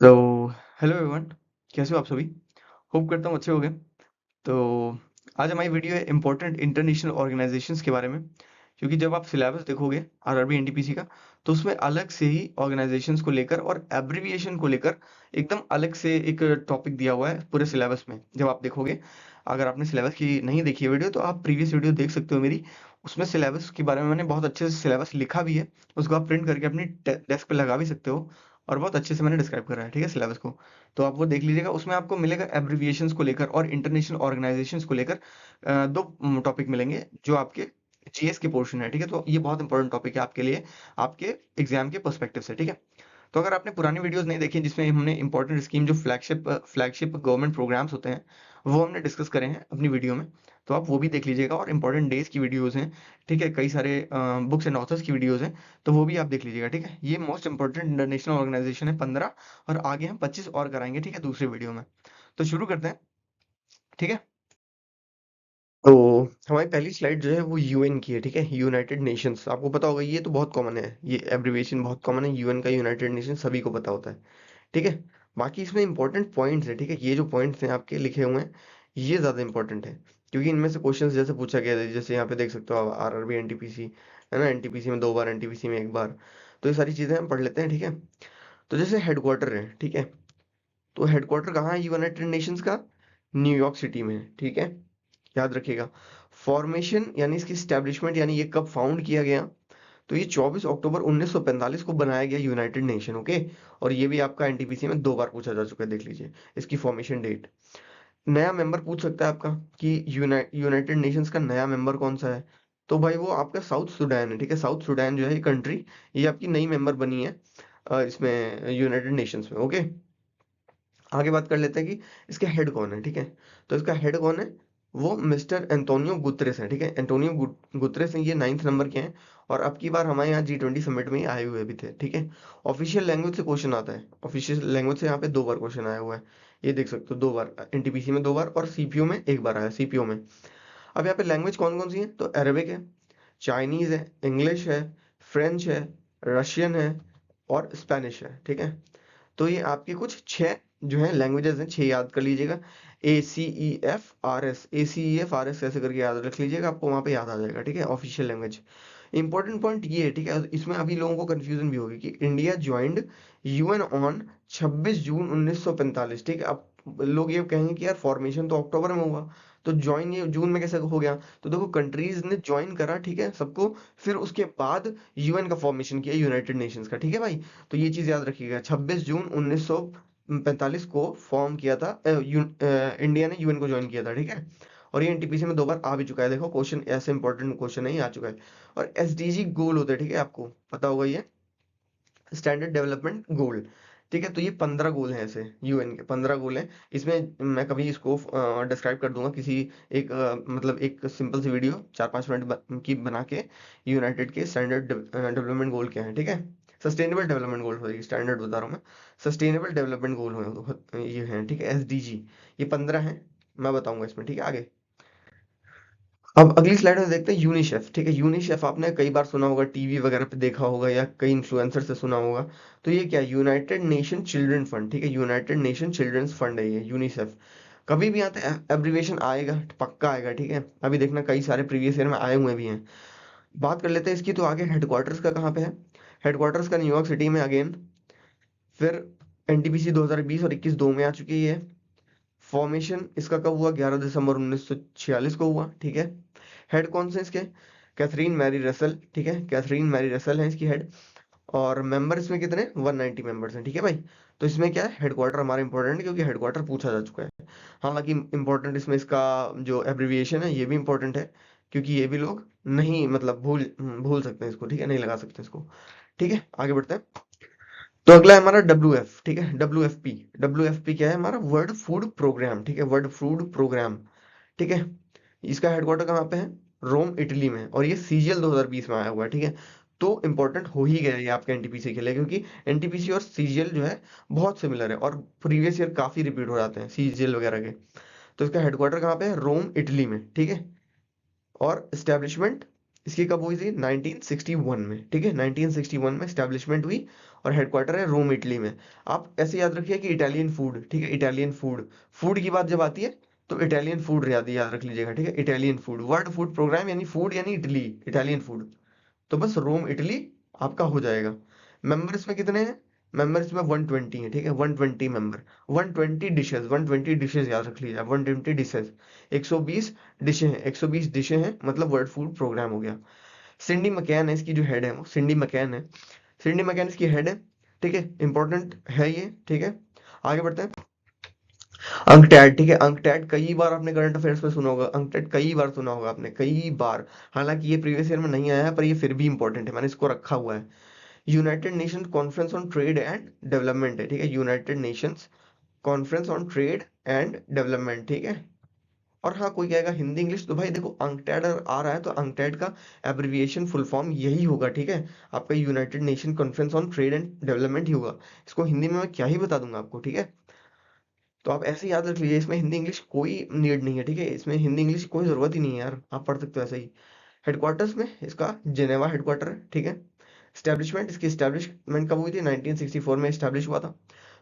तो hello everyone, कैसे हो आप सभी? होप करता हूँ अच्छे होंगे। तो आज हमारी वीडियो है इम्पोर्टेंट इंटरनेशनल ऑर्गेनाइजेशंस के बारे में। क्योंकि जब आप सिलेबस देखोगे आरआरबी एनटीपीसी का, तो उसमें अलग से ही ऑर्गेनाइजेशंस को लेकर और एब्रिविएशन को लेकर एकदम अलग से एक टॉपिक दिया हुआ है पूरे सिलेबस में। जब आप देखोगे, अगर आपने सिलेबस की नहीं देखी है वीडियो, तो आप प्रीवियस वीडियो देख सकते हो मेरी। उसमें सिलेबस के बारे में मैंने बहुत अच्छे से सिलेबस लिखा भी है। उसको आप प्रिंट करके अपनी डेस्क पे लगा भी सकते हो। और बहुत अच्छे से मैंने डिस्क्राइब करा है, ठीक है, सिलेबस को। तो आप वो देख लीजिएगा, उसमें आपको मिलेगा एब्रिविएशंस को लेकर और इंटरनेशनल ऑर्गेनाइजेशंस को लेकर दो टॉपिक मिलेंगे जो आपके जीएस के पोर्शन है, ठीक है। तो ये बहुत इंपॉर्टेंट टॉपिक है आपके लिए, आपके एग्जाम के पर्सपेक्टिव से, ठीक है। तो अगर आपने पुरानी वीडियोस नहीं देखी जिसमें हमने इंपॉर्टेंट स्कीम जो फ्लैगशिप गवर्नमेंट प्रोग्राम्स होते हैं, वो हमने डिस्कस करे हैं अपनी वीडियो में। तो आप वो भी देख लीजिएगा, और इंपॉर्टेंट डेज की वीडियोस हैं, ठीक है, कई सारे बुक्स एंड ऑथर्स की वीडियोस हैं। तो वो भी आप देख लीजिएगा, ठीक है। ये मोस्ट इंपॉर्टेंट इंटरनेशनल ऑर्गेनाइजेशन है 15, और आगे हम 25 और कराएंगे, ठीक है, दूसरे वीडियो में। तो शुरू करते हैं, ठीक है। तो हमारी पहली स्लाइड जो है वो यूएन की है, ठीक है, यूनाइटेड नेशंस। आपको पता होगा, ये तो बहुत कॉमन है, ये एब्रिविएशन बहुत कॉमन है, यूएन का यूनाइटेड नेशन सभी को पता होता है, ठीक है। बाकी इसमें इंपॉर्टेंट पॉइंट्स है, ठीक है, ये जो पॉइंट्स हैं आपके लिखे हुए हैं, ये ज़्यादा इंपॉर्टेंट है। क्योंकि इनमें से क्वेश्चंस जैसे पूछा गया है, जैसे यहाँ पे देख सकते हो आप, आरआरबी एनटीपीसी है ना, एनटीपीसी में 2 बार, एनटीपीसी में 1 बार। तो ये सारी चीज़ें हम पढ़ लेते हैं, ठीक है। तो जैसे हेडक्वार्टर है, ठीक है, तो हेडक्वार्टर कहाँ है यूनाइटेड नेशंस का? न्यूयॉर्क सिटी में है, ठीक है, याद रखिएगा। फॉर्मेशन यानी इसकी स्टैब्लिशमेंट, यानी ये कब फाउंड किया गया? तो ये 24 अक्टूबर 1945 को बनाया गया यूनाइटेड नेशन, ओके। और ये भी आपका एनटीपीसी में 2 बार पूछा जा चुका है, देख लीजिए इसकी फॉर्मेशन डेट। नया मेंबर पूछ सकता है आपका कि यूनाइटेड नेशंस का नया मेंबर कौन सा है? तो भाई वो आपका साउथ सुडान है, ठीक है। साउथ सुडान जो है ये कंट्री, ये आपकी नई मेंबर बनी है इसमें यूनाइटेड नेशंस में, ओके। आगे बात कर लेते हैं कि इसके हेड कौन है, ठीक है। तो इसका हेड कौन है? वो मिस्टर एंटोनियो गुतरेस है, ठीक है। एंटोनियो गुतरेस हैं, ये 9th नंबर के हैं। और अब की बार हमारे यहाँ G20 समिट में ही आए हुए भी थे, ठीक है। ऑफिशियल लैंग्वेज से क्वेश्चन आता है, ऑफिशियल लैंग्वेज से यहाँ पे 2 बार क्वेश्चन आया हुआ है। ये देख सकते हो, 2 बार एनटीपीसी में, 2 बार, और सीपीओ में 1 बार आया, सीपीओ में। अब यहाँ पे लैंग्वेज कौन कौन सी है? तो अरेबिक है, चाइनीज है, इंग्लिश है, फ्रेंच है, रशियन है, और स्पेनिश है, ठीक है। तो ये आपके कुछ 6 जो है लैंग्वेजेस हैं, 6 याद कर लीजिएगा। ACEF RS ऐसे करके याद रख लीजिएगा, आपको वहाँ पे याद आ जाएगा, ठीक है, ऑफिशियल लैंग्वेज। इंपॉर्टेंट पॉइंट ये है, ठीक है, इसमें अभी लोगों को कंफ्यूजन भी होगी कि इंडिया ज्वाइंड यूएन ऑन 26 जून 1945, ठीक है। अब लोग ये कहेंगे कि यार फॉर्मेशन तो अक्टूबर में हुआ, तो ज्वाइन ये जून में कैसे हो गया? तो देखो, कंट्रीज ने ज्वाइन करा, ठीक है, सबको, फिर उसके बाद यूएन का फॉर्मेशन किया, यूनाइटेड नेशंस का, ठीक है भाई। तो ये चीज याद रखिएगा, 26 जून 1945 को फॉर्म किया था, इंडिया ने यूएन को ज्वाइन किया था, ठीक है। और ये एनटीपीसी में 2 बार आ भी चुका है, देखो क्वेश्चन, ऐसे इंपॉर्टेंट क्वेश्चन है, ये आ चुका है। और एसडीजी गोल होते हैं, ठीक है, आपको पता होगा ये, स्टैंडर्ड डेवलपमेंट गोल, ठीक है। तो ये 15 गोल हैं, ऐसे यूएन के 15 गोल हैं। इसमें मैं कभी इसको डिस्क्राइब कर दूंगा किसी एक मतलब एक सिंपल सी वीडियो 4-5 मिनट की बना के, यूनाइटेड के स्टैंडर्ड डेवलपमेंट गोल क्या है, ठीक है। Sustainable development goal, sorry, standard बता रहा हूँ मैं। सस्टेनेबल डेवलपमेंट गोल ये हैं, ठीक है, एसडीजी। ये 15 हैं, मैं बताऊंगा इसमें, ठीक है, आगे। अब अगली स्लाइड में देखते हैं यूनिसेफ, ठीक है। यूनिसेफ आपने कई बार सुना होगा, टीवी वगैरह पे देखा होगा, या कई इन्फ्लुएंसर से सुना होगा। तो ये क्या है? यूनाइटेड नेशन चिल्ड्रन फंड, ठीक है, यूनाइटेड नेशन चिल्ड्रंस फंड है ये यूनिसेफ। कभी भी आता है एब्रिविएशन आएगा, पक्का आएगा, ठीक है। अभी देखना, कई सारे प्रीवियस ईयर में आए हुए भी हैं। बात कर लेते हैं इसकी, तो आगे हेडक्वार्टर्स का कहाँ पे है? हेडक्वार्टर्स का न्यूयॉर्क सिटी में अगेन। फिर एनटीपीसी 2020 और 21 दो में आ चुकी है। फॉर्मेशन इसका कब हुआ? 11 दिसंबर 1946 को हुआ, ठीक है। हेड कौन से इसके? कैथरीन मैरी रसल, ठीक है, कैथरीन मैरी रसल है इसकी हेड। और मेंबर इसमें कितने? 190 मेंबर्स हैं, ठीक है भाई। तो इसमें क्या है, हेडक्वार्टर हमारा इंपॉर्टेंट है, क्योंकि हेडक्वार्टर पूछा जा चुका है। हालांकि इंपॉर्टेंट इसमें इसका जो एब्रिविएशन है ये भी इंपॉर्टेंट है, क्योंकि ये भी लोग नहीं, मतलब भूल सकते हैं इसको, ठीक है, नहीं लगा सकते इसको, ठीक है। आगे बढ़ते हैं। तो अगला है हमारा WF, ठीक है, WFP। WFP क्या है? हमारा वर्ल्ड फूड प्रोग्राम, ठीक है, वर्ल्ड फूड प्रोग्राम, ठीक है। इसका हेडक्वार्टर कहाँ पे है? रोम, इटली में। और ये सीजीएल 2020 में आया हुआ है, ठीक है। तो इंपॉर्टेंट हो ही गया ये आपके एनटीपीसी के लिए, क्योंकि एनटीपीसी और सीजीएल जो है बहुत सिमिलर है, और प्रीवियस ईयर काफी रिपीट हो जाते हैं सीजीएल वगैरह के। तो इसका हेडक्वार्टर कहाँ पे है? रोम, इटली में, ठीक है। और एस्टेब्लिशमेंट इसकी कब हुई थी? 1961 में, ठीक है, 1961 में एस्टेब्लिशमेंट हुई। और हेडक्वार्टर है रोम इटली में। आप ऐसे याद रखिए कि इटालियन फूड, ठीक है, इटालियन फूड, फूड की बात जब आती है तो इटालियन फूड याद रख लीजिएगा, ठीक है, Italian food, world food programme यानी फूड यानी इटली, इटालियन फूड, तो बस रोम इटली आपका हो जाएगा। मेंबर्स में कितने हैं? मेंबर्स में 120 है, ठीक है, 120 मेंबर, 120 डिशेज, 120 डिशेज याद रख लीजिए, 120 डिशेज, 120 डिशें हैं, 120 डिशें हैं, मतलब वर्ल्ड फूड प्रोग्राम हो गया। सिंडी मैकैन है इसकी जो हेड है, वो सिंडी मैकैन है, सिंडी मैकैन इसकी हेड है, ठीक है, इंपॉर्टेंट है ये, ठीक है। आगे बढ़ते हैं। अंकटैड, ठीक है, अंकटैड कई बार आपने करंट अफेयर्स में सुना होगा, अंकटैड कई बार सुना होगा आपने, कई बार। हालांकि ये प्रीवियस ईयर में नहीं आया है, पर ये फिर भी इंपॉर्टेंट है, मैंने इसको रखा हुआ है। United Nations conference on trade and development है, ठीक है, United Nations conference on trade and development, ठीक है। और हाँ, कोई कहेगा हिंदी इंग्लिश, तो भाई देखो अंकटैड आ रहा है तो अंकटैड का एब्रिविएशन फुल फॉर्म यही होगा, ठीक है, आपका United Nation conference on trade and development ही होगा। इसको हिंदी में मैं क्या ही बता दूंगा आपको, ठीक है। तो आप ऐसे याद रख लीजिए, इसमें हिंदी इंग्लिश कोई नीड नहीं है, ठीक है, इसमें हिंदी इंग्लिश कोई जरूरत ही नहीं है यार, आप पढ़ सकते हो ऐसे ही। हेडक्वार्टर्स में इसका जेनेवा हेडक्वार्टर है, ठीक है। स्टैब्लिशमेंट, इसकी स्टैब्लिशमेंट कब हुई थी? 1964 में स्टैब्लिश हुआ था।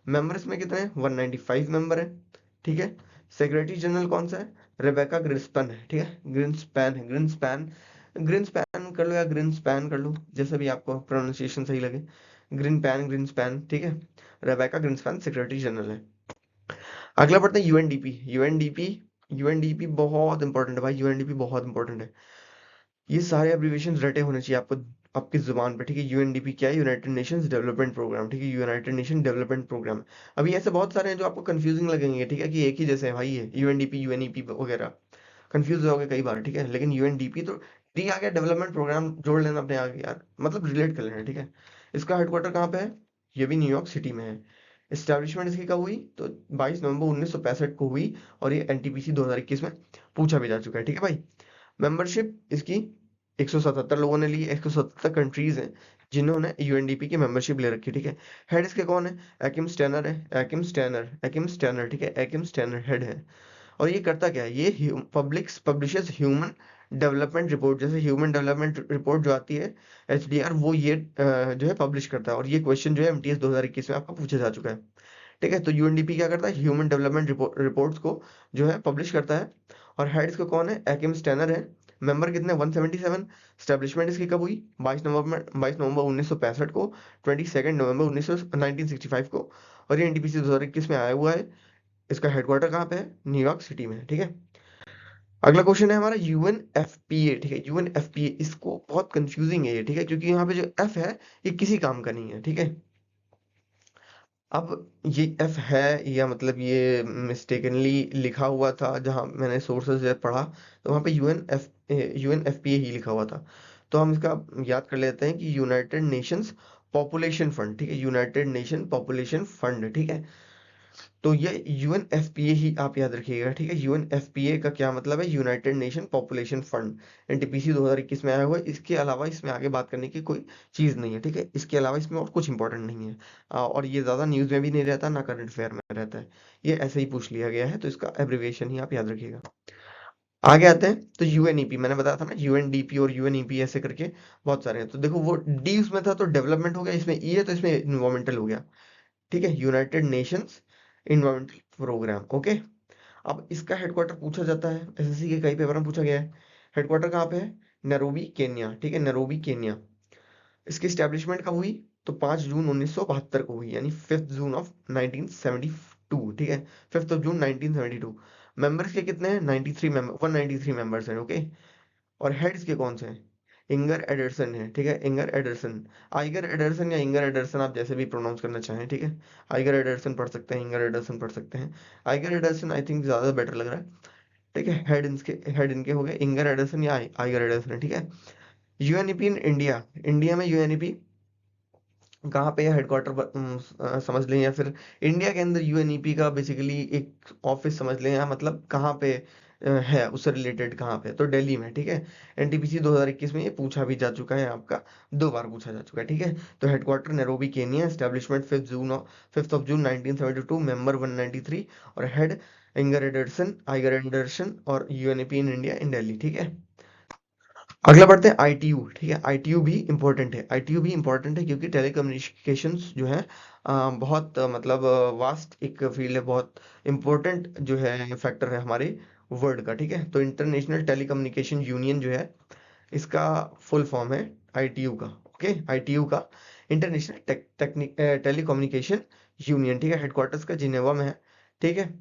मेंबर्स में कितने हैं? 195 मेंबर है, ठीक है। सेक्रेटरी जनरल कौन सा है? रेबेका ग्रिन्सपैन है, ठीक है, ग्रिन्सपैन है, ग्रिन्सपैन, ग्रिन्सपैन कर लो या ग्रिन्सपैन कर लो, जैसे भी आपको प्रोनाउंसिएशन सही लगे, ग्रिनपैन, ग्रिन्सपैन, ठीक है। रेबेका ग्रिन्सपैन सेक्रेटरी जनरल है। अगला पढ़ते हैं यूएनडीपी, यूएनडीपी, यूएनडीपी बहुत इंपॉर्टेंट है भाई, यूएनडीपी बहुत इंपॉर्टेंट है। ये सारे एब्रिविएशन रटे होने चाहिए आपको, आपकी जुबान पे, ठीक है। यूएनडीपी क्या है? यूनाइटेड नेशंस डेवलपमेंट प्रोग्राम, ठीक है, यूनाइटेड नेशन डेवलपमेंट प्रोग्राम। अभी ऐसे बहुत सारे हैं जो आपको कंफ्यूजिंग लगेंगे, ठीक है, कि एक ही जैसे है भाई, ये यूएनडीपी यूएनईपी वगैरह, कंफ्यूज हो गए कई बार, ठीक है, लेकिन यूएनडीपी तो डी आ गया, डेवलपमेंट प्रोग्राम जोड़ लेना अपने आगे यार, मतलब रिलेट कर लेना, ठीक है। इसका हेडक्वार्टर कहाँ पे है? ये भी न्यूयॉर्क सिटी में है। एस्टैब्लिशमेंट इसकी कब हुई? तो 22 नवंबर 1965 को हुई, और ये एनटीपीसी 2021 में पूछा भी जा चुका है, ठीक है भाई। मेंबरशिप इसकी 177 लोगों ने ली, 177 कंट्रीज हैं जिन्होंने यूएनडीपी की मेंबरशिप ले रखी है, ठीक है। हेड इसके कौन है? एकिम स्टैनर है, एकिम स्टैनर, एकिम स्टैनर, ठीक है, एकिम स्टैनर हेड है। और ये करता क्या है? ये पब्लिशेस ह्यूमन डेवलपमेंट रिपोर्ट, जैसे ह्यूमन डेवलपमेंट रिपोर्ट जो आती है एचडीआर, वो ये जो है पब्लिश करता है, और ये क्वेश्चन जो है एमटीएस 2021 में आपका पूछा जा चुका है, ठीक है। तो यूएनडीपी क्या करता है? ह्यूमन डेवलपमेंट रिपोर्ट्स को जो है पब्लिश करता है। और हेड इसका कौन है? एकिम स्टैनर है। मेंबर कितने? 177। स्टैब्लिशमेंट इसकी कब हुई? 22 नवंबर 1965 को, 22 नवंबर 1965 को, और ये एनटीपीसी 2021 में आया हुआ है। इसका हेडक्वार्टर कहाँ पे है? न्यूयॉर्क सिटी में है, ठीक है। अगला क्वेश्चन है हमारा यूएनएफपीए, ठीक है, यूएनएफपीए, इसको बहुत कंफ्यूजिंग है ये, ठीक है, क्योंकि यहाँ पे जो एफ है ये किसी काम का नहीं है, ठीक है। अब ये एफ है, या मतलब ये मिस्टेकनली लिखा हुआ था, जहाँ मैंने सोर्सेज पढ़ा तो वहाँ पे यूएनएफपीए ही लिखा हुआ था। तो हम इसका याद कर लेते हैं कि यूनाइटेड नेशंस पॉपुलेशन फंड, ठीक है, यूनाइटेड नेशन पॉपुलेशन फंड, ठीक है। तो ये यूएनएफपीए ही आप याद रखिएगा, ठीक है। यूएनएफपीए का क्या मतलब है? United nation population fund, NTPC 2021 में आया हुआ है। इसके अलावा इसमें आगे बात करने की कोई चीज़ नहीं है, ठीक है, इसके अलावा इसमें और कुछ इंपॉर्टेंट नहीं है। और ये ज़्यादा न्यूज़ में भी नहीं रहता, ना करंट अफेयर में रहता है, ये ऐसे ही पूछ लिया गया है, तो इसका एब्रिविएशन ही आप याद रखिएगा। आगे आते हैं तो यूएनईपी, मैंने बताया था ना, यूएनडीपी और यूएनईपी ऐसे करके बहुत सारे हैं। तो देखो वो डी उसमें था तो डेवलपमेंट हो गया, इसमें ई है तो इसमें इन्वायरमेंटल हो गया, ठीक है, United Nations environmental programme, okay. अब इसका हेडक्वार्टर पूछा जाता है, एसएससी के कई पेपर में पूछा गया है। हेडक्वार्टर कहाँ पे है? नैरोबी केन्या, ठीक है, नैरोबी केन्या। इसकी स्टैब्लिशमेंट कब हुई? तो 5 जून 1972 को हुई, यानी 5th जून ऑफ 1972, ठीक है, 5th ऑफ जून 1972। मेंबर्स के कितने हैं? 93 मेंबर, 193 मेंबर्स हैं, ओके। और हेड्स के कौन से हैं? इंगर एडरसन है, ठीक है, इंगर एडरसन, आइगर एडरसन या इंगर एडरसन, आप जैसे भी प्रोनाउंस करना चाहें, ठीक है। आइगर एडरसन पढ़ सकते हैं, इंगर एडरसन पढ़ सकते हैं। आइगर एडरसन आई थिंक ज्यादा बेटर लग रहा है, ठीक है। हेड इनके हो गए इंगर एडरसन या आइगर एडरसन, ठीक है। यूएनईपी इन इंडिया, इंडिया में यूएनईपी कहाँ पे है? हेडक्वार्टर समझ लें, या फिर इंडिया के अंदर यूएनईपी का बेसिकली एक ऑफिस समझ लें, या मतलब कहाँ पे है उससे रिलेटेड, कहाँ पे? तो दिल्ली में, ठीक है। एनटीपीसी 2021 में ये पूछा भी जा चुका है आपका, 2 बार पूछा जा चुका है, ठीक है। तो headquarter Nairobi Kenya, establishment 5th of June 1972, member 193, और हेड इंगर एंडरसन, आइगर एंडरसन, और UNEP in India in Delhi, ठीक है। अगला बढ़ते हैं आईटीयू। ठीक है, आईटीयू भी इंपॉर्टेंट है। आईटीयू भी इंपॉर्टेंट है क्योंकि टेलीकम्युनिकेशंस जो है बहुत मतलब वास्ट एक फील्ड है, बहुत इंपॉर्टेंट जो है फैक्टर है हमारे वर्ल्ड का। ठीक है, तो इंटरनेशनल टेलीकम्युनिकेशन यूनियन जो है इसका फुल फॉर्म है आईटीयू का। ओके, आईटीयू का इंटरनेशनल टेलीकम्युनिकेशन यूनियन। ठीक है, हेडक्वार्टर्स का जिनेवा में है। ठीक है,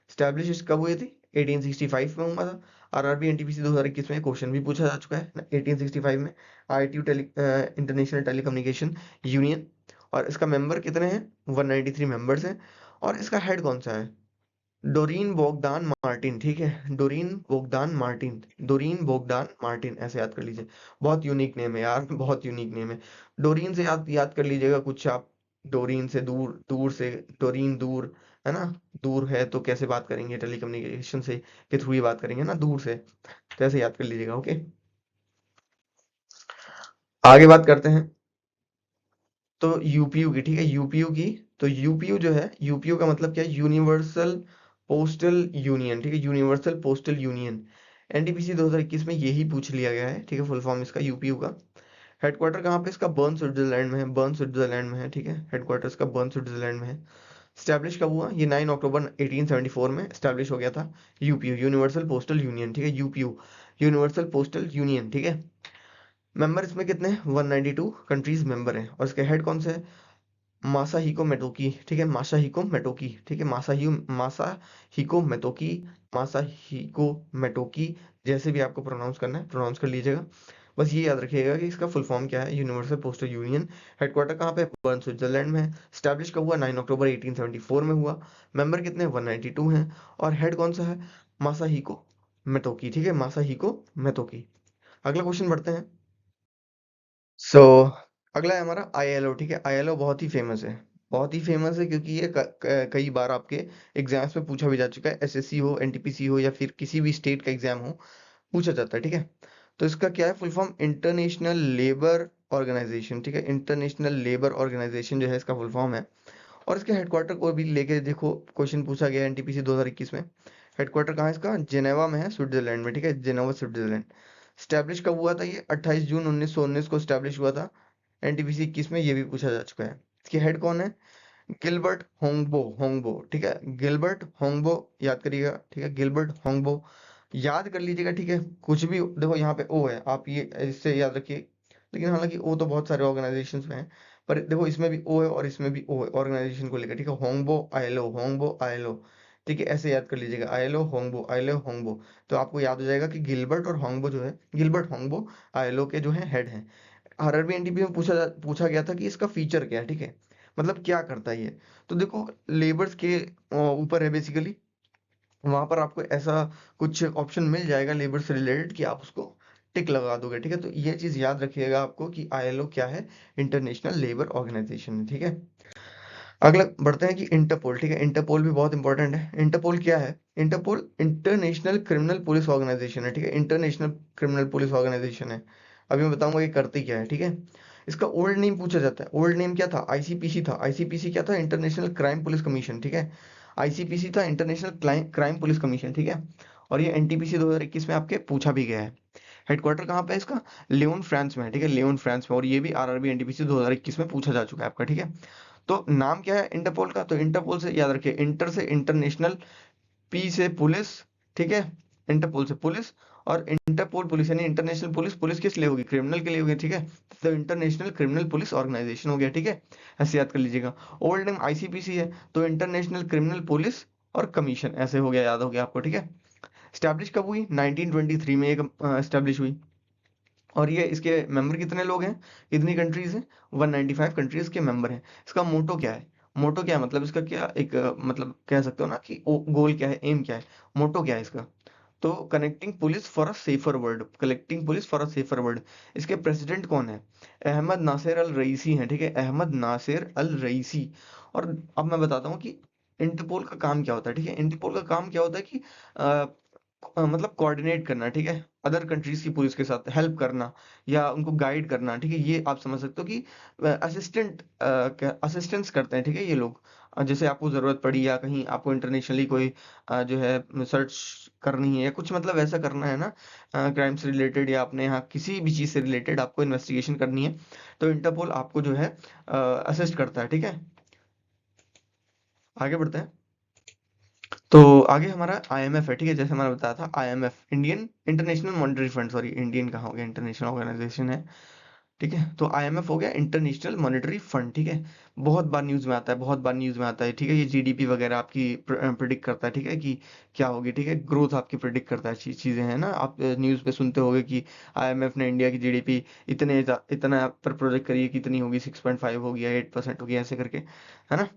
स्टैब्लिश कब हुई थी? 1865 में हुआ था। आरआरबी एनटीपीसी 2021 में क्वेश्चन भी पूछा जा चुका है 1865 में। ITU international telecommunication union. और इसका मेंबर कितने हैं? 193 मेंबर्स हैं। और इसका हेड कौन सा है? Dorian Bogdan Martin. ठीक है, Dorian Bogdan Martin, Dorian Bogdan Martin, ऐसे याद कर लीजिए। बहुत यूनिक नेम है यार, बहुत यूनिक नेम है। डोरीन से याद याद कर लीजिएगा कुछ आप। डोरीन से दूर, दूर से डोरीन, दूर है ना। दूर है तो कैसे बात करेंगे? टेलीकम्युनिकेशन से के थ्रू ही बात करेंगे ना, दूर से। तो ऐसे याद कर लीजिएगा। ओके, आगे बात करते हैं। तो यूपीयू की, ठीक है, यूपीयू की। तो यूपीयू जो है, यूपीयू का मतलब क्या है? Universal postal union. ठीक है, यूनिवर्सल पोस्टल यूनियन। एनटीपीसी 2021 में यही पूछ लिया गया है। ठीक है, फुल फॉर्म इसका यूपीयू का। हेडक्वार्टर कहाँ पे इसका? बर्न स्विट्जरलैंड में है, बर्न स्विट्जरलैंड में है। ठीक है, हेडक्वार्टर इसका बर्न स्विट्जरलैंड में है। स्टैब्लिश कब हुआ? ये 9 अक्टूबर 1874 में स्टैब्लिश हो गया था यूपीयू, यूनिवर्सल पोस्टल यूनियन। ठीक है, यूपीयू, यूनिवर्सल पोस्टल यूनियन। ठीक है, मेंबर इसमें कितने हैं? 192 कंट्रीज मेंबर हैं। और इसके हेड कौन से है? मासाहिको मेटोकी। ठीक है, मासाहिको मेटोकी। ठीक है, मासाहिको मेटोकी, मासाहिको मेटोकी, जैसे भी आपको प्रोनाउंस करना है प्रोनाउंस कर लीजिएगा। बस ये याद रखिएगा कि इसका फुल फॉर्म क्या है, यूनिवर्सल पोस्टल यूनियन। हेडक्वार्टर कहाँ पे? बर्न स्विट्जरलैंड में है। स्टैब्लिश कब हुआ? 9 अक्टूबर 1874 में हुआ। मेंबर कितने? 192 हैं। और हेड कौन सा है? मासाहिको मेटोकी। ठीक है, मासाहिको मेटोकी। अगला क्वेश्चन बढ़ते हैं। सो अगला है हमारा आईएलओ। ठीक है, आईएलओ बहुत ही फेमस है, बहुत ही फेमस है क्योंकि ये कई बार आपके एग्जाम्स में पूछा भी जा चुका है। एसएससी हो, एनटीपीसी हो, या फिर किसी भी स्टेट का एग्जाम हो, पूछा जाता है। ठीक है, तो इसका क्या है full form? International labour organisation. ठीक है, इंटरनेशनल लेबर ऑर्गेनाइजेशन जो है इसका फुल फॉर्म है। और इसके हेडक्वार्टर को भी लेके देखो, क्वेश्चन पूछा गया है एनटीपीसी 2021 में। हेडक्वार्टर कहाँ है इसका? जेनेवा में है, स्विट्जरलैंड में। ठीक है, जेनेवा स्विट्जरलैंड। स्टैब्लिश कब हुआ था? ये 28 जून 1919 को स्टैब्लिश हुआ था। एनटीपीसी 21 में ये भी पूछा जा चुका है। इसके हेड कौन है? Gilbert Houngbo, Houngbo. ठीक है, गिलबर्ट होंगबो याद करिएगा। ठीक है, गिलबर्ट होंगबो याद कर लीजिएगा। ठीक है, कुछ भी देखो यहाँ पे ओ है, आप ये इससे याद रखिए। लेकिन हालांकि ओ तो बहुत सारे ऑर्गेनाइजेशंस में है, पर देखो इसमें भी ओ है और इसमें भी ओ है ऑर्गेनाइजेशन को लेकर। ठीक है, होंगबो आईएलओ, होंगबो आईएलओ। ठीक है, ऐसे याद कर लीजिएगा, आईएलओ होंगबो, आईएलओ होंगबो। तो आपको याद हो जाएगा कि गिलबर्ट और होंगबो जो है, गिलबर्ट होंगबो आईएलओ के जो है हेड हैं। आरआरबी एनटीपी में पूछा गया था कि इसका फीचर क्या है। ठीक है, मतलब क्या करता है ये? तो देखो, लेबर्स के ऊपर है बेसिकली। वहां पर आपको ऐसा कुछ ऑप्शन मिल जाएगा लेबर से रिलेटेड कि आप उसको टिक लगा दोगे। ठीक है, तो ये चीज याद रखिएगा आपको कि आईएलओ क्या है? इंटरनेशनल लेबर ऑर्गेनाइजेशन है। ठीक है, अगला बढ़ते हैं कि इंटरपोल। ठीक है, इंटरपोल भी बहुत इंपॉर्टेंट है। इंटरपोल क्या है? Interpol international criminal police organisation है। ठीक है, इंटरनेशनल क्रिमिनल पुलिस ऑर्गेनाइजेशन है। अभी मैं बताऊंगा ये करती क्या है। ठीक है, इसका ओल्ड नेम पूछा जाता है। ओल्ड नेम क्या था? आईसीपीसी था। आईसीपीसी क्या था? International crime police commission. ठीक है, आईसीपीसी था इंटरनेशनल क्राइम पुलिस कमीशन। ठीक है, और ये एनटीपीसी 2021 में आपके पूछा भी गया है। हेडक्वार्टर कहाँ पे है इसका? लियोन फ्रांस में है। ठीक है, लियोन फ्रांस में। और ये भी आरआरबी एनटीपीसी 2021 में पूछा जा चुका है आपका। ठीक है, तो नाम क्या है इंटरपोल का? तो इंटरपोल से याद रखिए, इंटर से इंटरनेशनल, पी से पुलिस। ठीक है, इंटरपोल से पुलिस। और इंटरपोल पुलिस यानी इंटरनेशनल पुलिस। पुलिस किस लिए होगी? क्रिमिनल के लिए होगी। ठीक है, तो इंटरनेशनल क्रिमिनल पुलिस ऑर्गेनाइजेशन हो गया। ठीक है, ऐसे याद कर लीजिएगा। ओल्ड नेम आईसीपीसी है, तो इंटरनेशनल क्रिमिनल पुलिस और कमीशन, ऐसे हो गया, याद हो गया आपको। ठीक है, स्टैब्लिश कब हुई? 1923 में एक स्टैब्लिश हुई। और ये इसके मेंबर कितने लोग हैं? कितनी कंट्रीज हैं? 195 कंट्रीज के मेंबर हैं। इसका मोटो क्या है? मोटो क्या है मतलब इसका क्या एक मतलब कह सकते हो ना कि गोल क्या है, एम क्या है? मोटो क्या है इसका? तो connecting police for a safer world, collecting police for a safer world. इसके प्रेसिडेंट कौन है? अहमद नासिर अल रईसी हैं। ठीक है, अहमद नासिर अल रईसी। और अब मैं बताता हूँ कि इंटरपोल का काम क्या होता है। ठीक है, इंटरपोल का काम क्या होता है कि मतलब कोऑर्डिनेट करना। ठीक है, अदर कंट्रीज की पुलिस के साथ हेल्प करना या उनको गाइड करना। ठीक है, ये आप समझ सकते हो कि असिस्टेंस करते हैं। ठीक है, ये लोग जैसे आपको ज़रूरत पड़ी या कहीं आपको इंटरनेशनली कोई जो है सर्च करनी है या कुछ मतलब ऐसा करना है ना, क्राइम से रिलेटेड या अपने यहाँ किसी भी चीज़ से रिलेटेड आपको इन्वेस्टिगेशन करनी है, तो इंटरपोल आपको जो है असिस्ट करता है, ठीक है। आगे बढ़ते हैं। तो आगे हमारा आईएमएफ है, ठीक है, जैसे हमारा बताया था IMF, Indian international monetary fund, sorry Indian कहाँ हो गया, इंटरनेशनल ऑर्गेनाइजेशन है, ठीक है। तो आईएमएफ हो गया इंटरनेशनल मॉनेटरी फंड, ठीक है। बहुत बार न्यूज़ में आता है, बहुत बार न्यूज़ में आता है, ठीक है। ये जीडीपी वगैरह आपकी प्रिडिक्ट करता है, ठीक है, कि क्या होगी, ठीक है, ग्रोथ आपकी प्रिडिक्ट करता है, चीज़ें हैं ना, आप न्यूज़ पे सुनते होंगे कि आईएमएफ ने इंडिया की जीडीपी इतना पर प्रोजेक्ट करी है, कितनी होगी, 6.5 होगी या 8% होगी, ऐसे करके, है ना।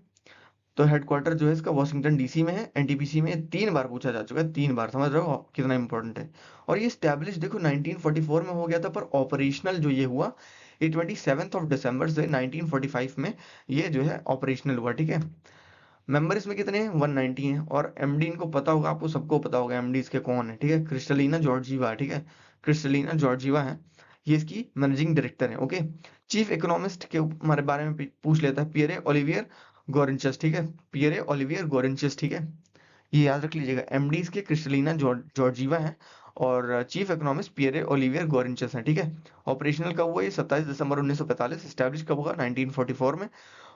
तो हेडक्वार्टर जो है इसका वॉशिंगटन डीसी में है। एनटीपीसी में 3 बार पूछा जा चुका है, 3 बार, समझ रहे हो कितना इंपॉर्टेंट है। और ये स्टैब्लिश देखो 1944 में हो गया था, पर ऑपरेशनल जो ये हुआ ये 27 दिसंबर से 1945 में ये जो है ऑपरेशनल हुआ, ठीक है। मेंबर इसमें कितने हैं, 190 हैं। और एमडी इनको पता होगा, आपको सबको पता होगा एमडी इसके कौन है, ठीक है, क्रिस्टलिना जॉर्जीवा, ठीक है, क्रिस्टलिना जॉर्जीवा है, ये इसकी मैनेजिंग डायरेक्टर है, ओके। चीफ इकोनॉमिस्ट के हमारे बारे में पूछ लेता है, पियरे ओलिवियर गोरेंचस, ठीक है, पियरे ओलिवियर गोरेंचस, ठीक है, ये याद रख लीजिएगा। एमडी इसके क्रिस्टलिना जॉर्जीवा है और चीफ इकोनॉमिस्ट पियरे ओलिवियर गोरेंचस है, ठीक है। ऑपरेशनल कब हुआ, ये 27 दिसंबर 1945। स्टैब्लिश कब हुआ, 1944 में।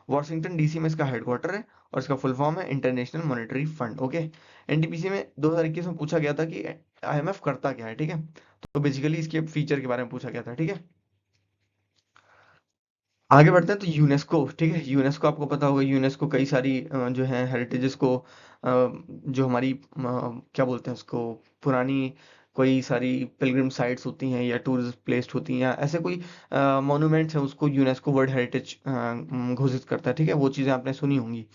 वॉशिंगटन डीसी में इसका हेडक्वार्टर है और इसका फुल फॉर्म है international monetary fund, okay. NTPC में 2021 में पूछा गया था कि आईएमएफ करता क्या है, ठीक है। तो बेसिकली इसके फीचर के बारे में पूछा गया था, ठीक है। आगे बढ़ते हैं। तो यूनेस्को, ठीक है, यूनेस्को आपको पता होगा, यूनेस्को कई सारी जो है हेरिटेजेस को जो हमारी क्या बोलते हैं उसको, पुरानी कोई सारी पिलग्रिम साइट्स होती हैं या टूरिस्ट प्लेस होती हैं या ऐसे कोई मॉन्यूमेंट्स हैं, उसको यूनेस्को वर्ल्ड हेरिटेज घोषित करता है, ठीक है। वो चीज़ें आपने सुनी होंगी।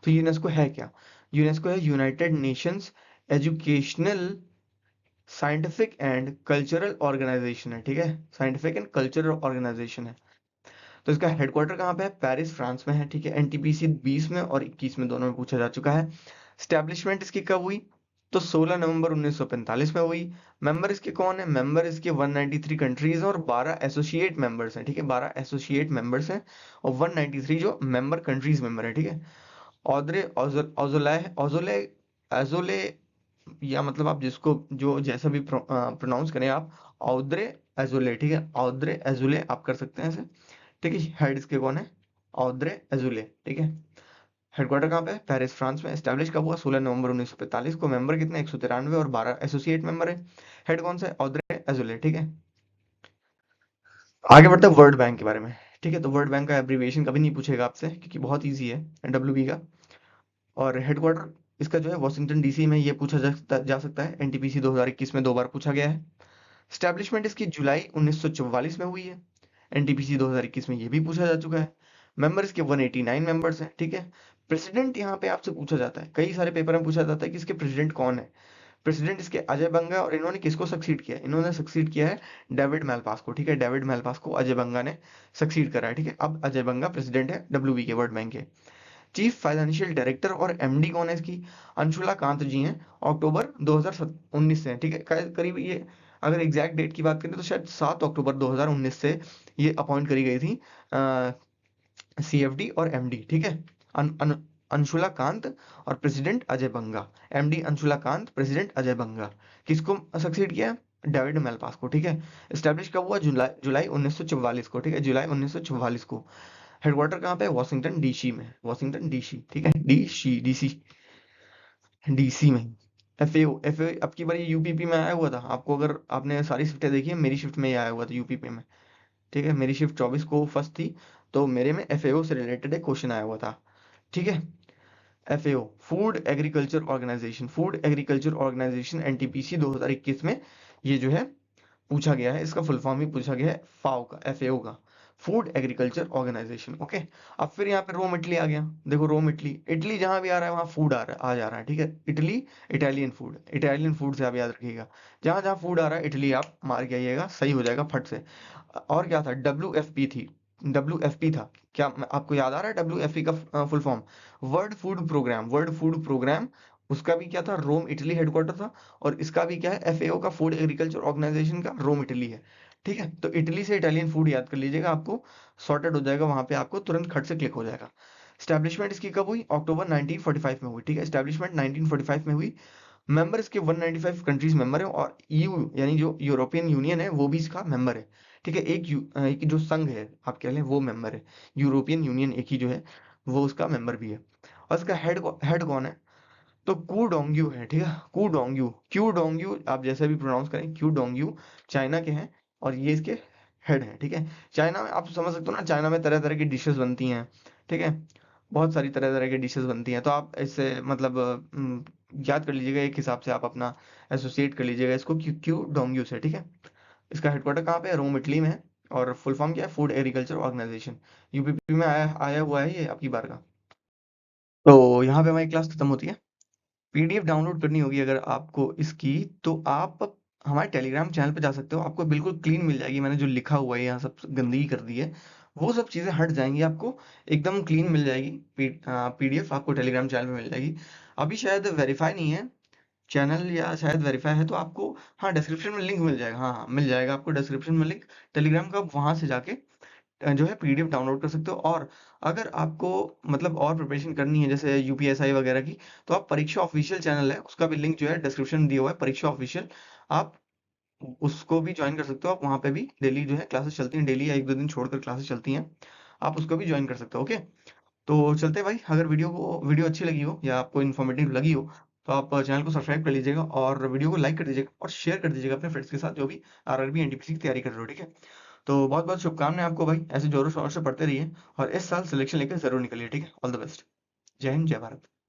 तो यूनेस्को है क्या, यूनेस्को है United Nations educational scientific and cultural organisation है, ठीक है, साइंटिफिक एंड कल्चरल ऑर्गेनाइजेशन है। तो इसका हेडक्वार्टर कहाँ पे है, पेरिस फ्रांस में है, ठीक है। एनटीपीसी 20 में और 21 में दोनों में पूछा जा चुका है। स्टैब्लिशमेंट इसकी कब हुई, तो 16 नवंबर 1945 में हुई। मेंबर इसके कौन है, मेंबर इसके 193 कंट्रीज और 12 एसोसिएट मेंबर्स हैं, ठीक है, 12 एसोसिएट मेंबर्स हैं और 193 जो मेंबर कंट्रीज मेंबर है, ठीक है। ऑद्रे ओजोले ओजोले एजोले, या मतलब आप जिसको जो जैसा भी प्रोनाउंस करें आप, औद्रे एजोले, ठीक है, औद्रे एजोले आप कर सकते हैं ऐसे, ठीक है। हेड इसके कौन है, औद्रे एजुले, ठीक है। हेडक्वार्टर कहाँ पे है, पेरिस फ्रांस में। एस्टैब्लिश कब हुआ, 16 नवंबर 1945 को। मेंबर कितने, 193 और 12 एसोसिएट मेंबर है। हेड कौन सा है, औद्रे एजुले, ठीक है। आगे बढ़ते हैं वर्ल्ड बैंक के बारे में, ठीक है। तो वर्ल्ड बैंक का एब्रीविएशन कभी नहीं पूछेगा आपसे क्योंकि बहुत ईजी है, डब्ल्यू का। और हेडक्वार्टर इसका जो है वॉशिंगटन डीसी में, ये पूछा जा सकता है। एनटीपीसी 2021 में 2 बार पूछा गया है। स्टैब्लिशमेंट इसकी जुलाई 1944 में हुई है। एनटीपीसी 2021 में ये भी पूछा जा चुका है। मेंबर इसके 189 मेंबर्स हैं, ठीक है। प्रेसिडेंट यहाँ पे आपसे पूछा जाता है, कई सारे पेपर में पूछा जाता है कि इसके प्रेसिडेंट कौन है। प्रेसिडेंट इसके अजय बंगा, और इन्होंने किसको सक्सीड किया है, इन्होंने सक्सीड किया है डेविड मैलपास को, ठीक है। डेविड मैलपास को अजय बंगा ने सक्सीड करा है, ठीक है। अब अजय बंगा प्रेसिडेंट है डब्ल्यू के, वर्ल्ड बैंक के। चीफ फाइनेंशियल डायरेक्टर और एमडी कौन है इसकी, अंशुला कांत जी हैं, अक्टूबर 2019 से, ठीक है। करीब ये अगर एग्जैक्ट डेट की बात करें तो शायद 7 अक्टूबर 2019 से ये अपॉइंट करी गई थी सीएफडी और एमडी, ठीक है। अंशुला कांत और प्रेसिडेंट अजय बंगा। एमडी अंशुला कांत, प्रेसिडेंट अजय बंगा। किसको सक्सीड किया, डेविड मेलपास को, ठीक है। स्टैब्लिश कब हुआ, जुलाई जुलाई 1944 को, ठीक है, जुलाई 1944 को। हेडक्वार्टर कहाँ पे है, वॉशिंगटन डीसी में, वॉशिंगटन डीसी, ठीक है, डीसी डीसी डीसी में। एफएओ अब की बार ये यूपीपी में आया हुआ था आपको, अगर आपने सारी शिफ्टें देखी है, मेरी शिफ्ट में ये आया हुआ था यूपीपी में, ठीक है। मेरी शिफ्ट 24 को फर्स्ट थी, तो मेरे में एफएओ से रिलेटेड एक क्वेश्चन आया हुआ था, ठीक है। FAO food agriculture organisation, food agriculture organisation NTPC 2021 में ये जो है पूछा गया है। इसका फुल फॉर्म भी पूछा गया है फाओ का, एफएओ का, फूड एग्रीकल्चर ऑर्गेनाइजेशन, ओके। अब फिर यहाँ पे रोम इटली आ गया, देखो रोम इटली, इटली जहां भी आ रहा है वहां फूड आ जा रहा है, ठीक है। Italy Italian food, Italian food से आप याद रखिएगा, जहां जहां फूड आ रहा है इटली आप मार के आइएगा, सही हो जाएगा फट से। और क्या था, डब्ल्यू एफ पी थी, डब्ल्यू एफ पी था क्या, आपको याद आ रहा है डब्ल्यू एफ पी का full form, world food programme, world food programme. उसका भी क्या था, रोम इटली हेडक्वार्टर था। और इसका भी क्या है, एफएओ का, फूड एग्रीकल्चर ऑर्गेनाइजेशन का, रोम इटली है, ठीक है। तो इटली से इटालियन फूड याद कर लीजिएगा, आपको सॉर्टेड हो जाएगा वहां पे, आपको तुरंत खट से क्लिक हो जाएगा। स्टैब्लिशमेंट इसकी कब हुई? अक्टूबर 1945 में हुई, ठीक है। स्टैब्लिशमेंट 1945 में हुई। मेंबर इसके 195 कंट्रीज मेंबर है, और ईयू यानी जो यूरोपियन यूनियन है वो भी इसका मेंबर है, ठीक है। एक जो संघ है आप कह लें वो मेंबर है, यूरोपियन यूनियन एक ही जो है वो उसका मेंबर भी है। और इसका हेड कौन है? तो कू डोंग्यू है, ठीक है। कू डोंग्यू, क्यू डोंग्यू आप जैसे भी प्रोनाउंस करें, क्यू डोंग्यू चाइना के हैं, और ये इसके हेड हैं, ठीक है। चाइना में आप समझ सकते हो ना, चाइना में तरह तरह की डिशेस बनती हैं, ठीक है। बहुत सारी तरह तरह की डिशेस बनती हैं, तो आप इससे मतलब याद कर लीजिएगा, एक हिसाब से आप अपना एसोसिएट कर लीजिएगा इसको क्यू क्यू डोंग्यू से, ठीक है। इसका हेडक्वार्टर कहाँ पे है? रोम इटली में है। और फुल फॉर्म क्या है? Food agriculture organisation. यूपीपी में आया आया हुआ है ये आपकी बार का। तो यहाँ पे हमारी क्लास खत्म होती है। पीडीएफ डाउनलोड करनी होगी अगर आपको इसकी, तो आप हमारे टेलीग्राम चैनल पे जा सकते हो, आपको बिल्कुल क्लीन मिल जाएगी। मैंने जो लिखा हुआ है यहाँ सब गंदगी कर दी है, वो सब चीज़ें हट जाएंगी, आपको एकदम क्लीन मिल जाएगी। पीडीएफ आपको टेलीग्राम चैनल पे मिल जाएगी। अभी शायद वेरीफाई नहीं है चैनल, या शायद वेरीफाई है तो आपको, हाँ, डिस्क्रिप्शन में लिंक मिल जाएगा। हाँ हाँ, मिल जाएगा आपको डिस्क्रिप्शन में लिंक टेलीग्राम का, आप वहाँ से जाके जो है पीडीएफ डाउनलोड कर सकते हो। और अगर आपको मतलब और प्रिपरेशन करनी है जैसे यूपीएसआई वगैरह की, तो आप परीक्षा ऑफिशियल चैनल है, उसका भी लिंक जो है डिस्क्रिप्शन दिया हुआ है, परीक्षा ऑफिशियल। आप उसको भी ज्वाइन कर सकते हो, आप वहाँ पे भी डेली जो है क्लासेस चलती हैं, डेली या एक दो दिन छोड़कर क्लासेस चलती हैं, आप उसको भी ज्वाइन कर सकते हो, ओके। तो चलते हैं भाई, अगर वीडियो अच्छी लगी हो या आपको इन्फॉर्मेटिव लगी हो, तो आप चैनल को सब्सक्राइब कर लीजिएगा, और वीडियो को लाइक कर दीजिएगा, और शेयर कर दीजिएगा अपने फ्रेंड्स के साथ जो भी आरआरबी एनटीपीसी की तैयारी कर रहे हो, ठीक है। तो बहुत बहुत शुभकामनाएं आपको भाई, ऐसे जोरों शोरों से पढ़ते रहिए, और इस साल सिलेक्शन लेकर जरूर निकलिए, ठीक है। All the best. जय हिंद, जय भारत।